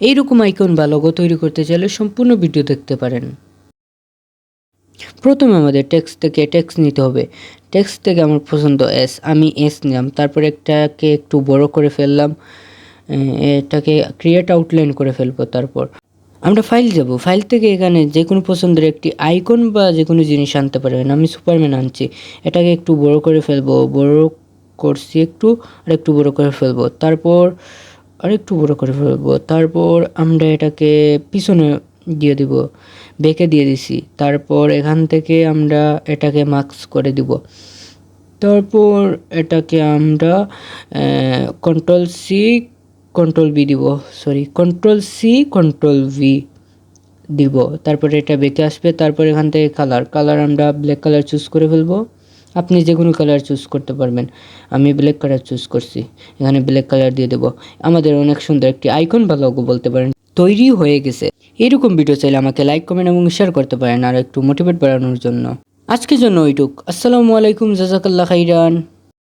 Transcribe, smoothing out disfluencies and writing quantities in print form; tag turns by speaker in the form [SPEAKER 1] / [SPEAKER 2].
[SPEAKER 1] এইরকম আইকন বা লোগো তৈরি করতে চাইলে সম্পূর্ণ ভিডিও দেখতে পারেন। প্রথমে আমাদের টেক্সট থেকে টেক্সট নিতে হবে। টেক্সট থেকে আমার পছন্দ এস, আমি এস নিলাম। তারপর একটাকে একটু বড় করে ফেললাম, এটাকে ক্রিয়েট আউটলাইন করে ফেলবো। তারপর আমরা ফাইল যাব, ফাইল থেকে এখানে যে কোনো পছন্দের একটি আইকন বা যে কোনো জিনিস আনতে পারবেন। আমি সুপারম্যান আনছি, এটাকে একটু বড় করে ফেলবো, বড় করছি একটু, আর একটু বড় করে ফেলবো, তারপর আরেকটু বড় করে ফেলবো। তারপর আমরা এটাকে পিছনে দিয়ে দিব, বেঁকে দিয়ে দিছি। তারপর এখান থেকে আমরা এটাকে মার্কস করে দিব। তারপর এটাকে আমরা কন্ট্রোল সি কন্ট্রোল ভি দিব, কন্ট্রোল সি কন্ট্রোল ভি দিব। তারপরে এটা বেঁকে আসবে। তারপর এখান থেকে কালার আমরা ব্ল্যাক কালার চুজ করে ফেলবো। আপনি যে কোনো কালার চুজ করতে পারবেন, আমি ব্ল্যাক কালার চুজ করছি, এখানে ব্ল্যাক কালার দিয়ে দেবো। আমাদের অনেক সুন্দর একটি আইকন বা লোগো বলতে পারেন তৈরি হয়ে গেছে। এরকম ভিডিও চাইলে আমাকে লাইক, কমেন্ট এবং শেয়ার করতে পারেন আর একটু মোটিভেট বাড়ানোর জন্য। আজকের জন্য ওইটুক। আসসালামু আলাইকুম, জাযাকাল্লাহ খাইরান।